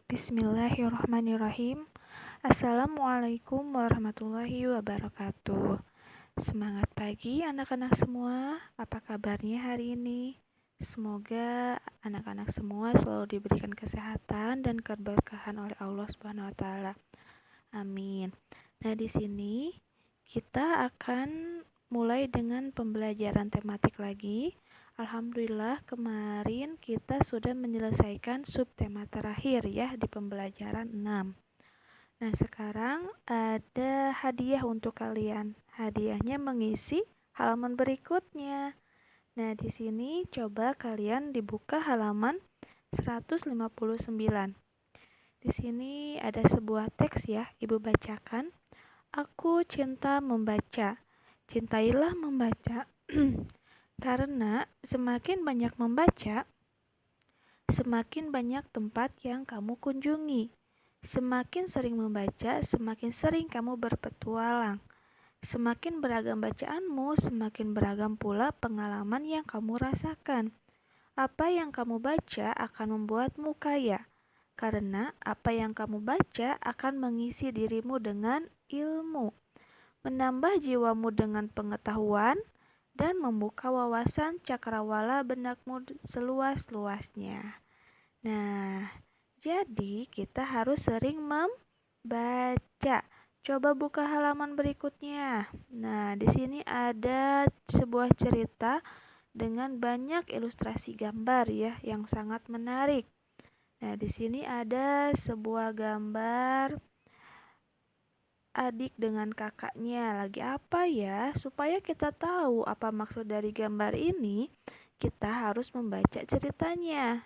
Bismillahirrahmanirrahim. Assalamualaikum warahmatullahi wabarakatuh. Semangat pagi anak-anak semua. Apa kabarnya hari ini? Semoga anak-anak semua selalu diberikan kesehatan dan keberkahan oleh Allah Subhanahu wa taala. Amin. Nah, di sini kita akan mulai dengan pembelajaran tematik lagi. Alhamdulillah kemarin kita sudah menyelesaikan subtema terakhir ya di pembelajaran 6. Nah, sekarang ada hadiah untuk kalian. Hadiahnya mengisi halaman berikutnya. Nah, di sini coba kalian dibuka halaman 159. Di sini ada sebuah teks ya, Ibu bacakan. Aku cinta membaca. Cintailah membaca. Karena semakin banyak membaca, semakin banyak tempat yang kamu kunjungi. Semakin sering membaca, semakin sering kamu berpetualang. Semakin beragam bacaanmu, semakin beragam pula pengalaman yang kamu rasakan. Apa yang kamu baca akan membuatmu kaya, karena apa yang kamu baca akan mengisi dirimu dengan ilmu, menambah jiwamu dengan pengetahuan, dan membuka wawasan cakrawala benakmu seluas-luasnya. Nah, jadi kita harus sering membaca. Coba buka halaman berikutnya. Nah, di sini ada sebuah cerita dengan banyak ilustrasi gambar ya yang sangat menarik. Nah, di sini ada sebuah gambar adik dengan kakaknya. Lagi apa ya? Supaya kita tahu apa maksud dari gambar ini, kita harus membaca ceritanya.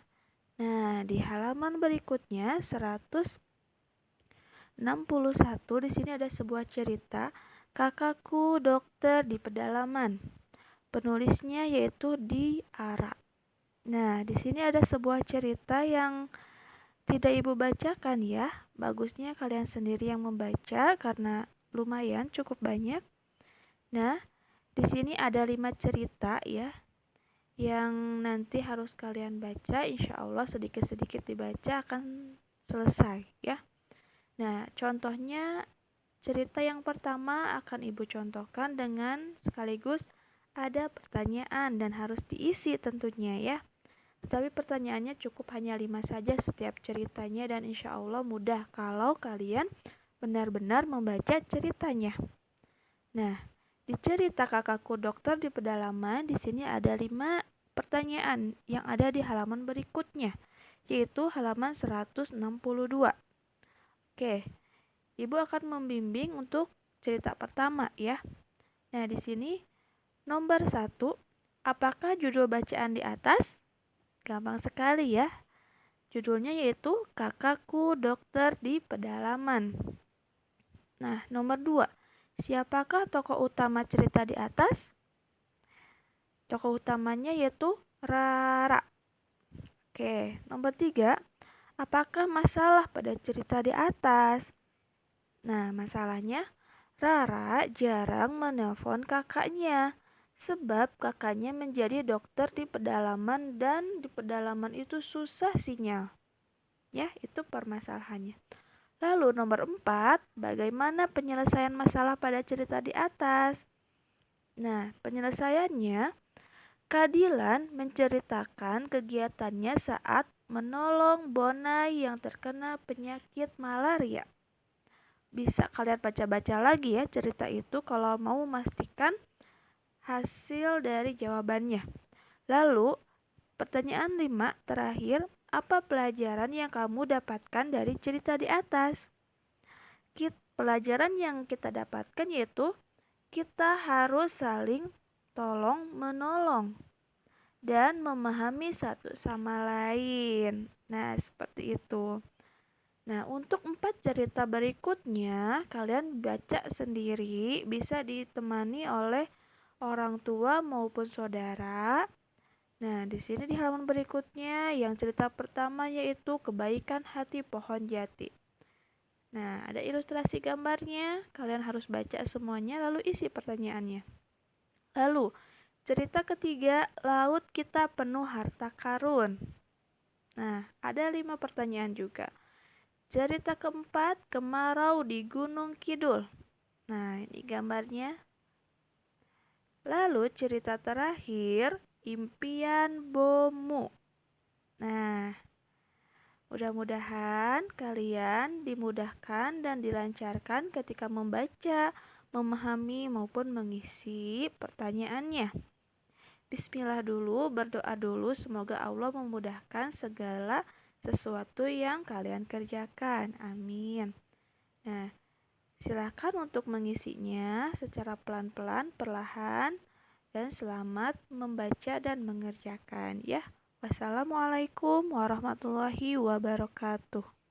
Nah, di halaman berikutnya 161 di sini ada sebuah cerita Kakakku Dokter di Pedalaman. Penulisnya yaitu Di Ara. Nah, di sini ada sebuah cerita yang tidak Ibu bacakan ya. Bagusnya kalian sendiri yang membaca karena lumayan cukup banyak. Nah, di sini ada 5 cerita ya yang nanti harus kalian baca. Insya Allah sedikit-sedikit dibaca akan selesai ya. Nah, contohnya cerita yang pertama akan Ibu contohkan dengan sekaligus ada pertanyaan dan harus diisi tentunya ya. Tetapi pertanyaannya cukup hanya 5 saja setiap ceritanya dan insya Allah mudah kalau kalian benar-benar membaca ceritanya. Nah, di cerita Kakakku Dokter di Pedalaman di sini ada 5 pertanyaan yang ada di halaman berikutnya, yaitu halaman 162. Oke, Ibu akan membimbing untuk cerita pertama ya. Nah, di sini nomor 1, apakah judul bacaan di atas? Gampang sekali ya. Judulnya yaitu Kakakku Dokter di Pedalaman. Nah, nomor 2, siapakah tokoh utama cerita di atas? Tokoh utamanya yaitu Rara. Oke, nomor 3, apakah masalah pada cerita di atas? Nah, masalahnya Rara jarang menelpon kakaknya. Sebab kakaknya menjadi dokter di pedalaman dan di pedalaman itu susah sinyal. Ya, itu permasalahannya. Lalu nomor 4, bagaimana penyelesaian masalah pada cerita di atas? Nah, penyelesaiannya, Kadilan menceritakan kegiatannya saat menolong Bonai yang terkena penyakit malaria. Bisa kalian baca-baca lagi ya cerita itu kalau mau memastikan hasil dari jawabannya. Lalu, pertanyaan 5 terakhir, apa pelajaran yang kamu dapatkan dari cerita di atas? Pelajaran yang kita dapatkan yaitu kita harus saling tolong menolong dan memahami satu sama lain. Nah, seperti itu. Nah, untuk 4 cerita berikutnya, kalian baca sendiri, bisa ditemani oleh orang tua maupun saudara. Nah, di sini di halaman berikutnya yang cerita pertama yaitu kebaikan hati pohon jati. Nah, ada ilustrasi gambarnya, kalian harus baca semuanya lalu isi pertanyaannya. Lalu, cerita ketiga, laut kita penuh harta karun. Nah, ada 5 pertanyaan juga. Cerita keempat, kemarau di Gunung Kidul. Nah, ini gambarnya. Lalu cerita terakhir, impian Bomu. Nah, mudah-mudahan kalian dimudahkan dan dilancarkan ketika membaca, memahami maupun mengisi pertanyaannya. Bismillah dulu, berdoa dulu, semoga Allah memudahkan segala sesuatu yang kalian kerjakan. Amin. Nah, silakan untuk mengisinya secara pelan-pelan, perlahan, dan selamat membaca dan mengerjakan ya. Wassalamualaikum warahmatullahi wabarakatuh.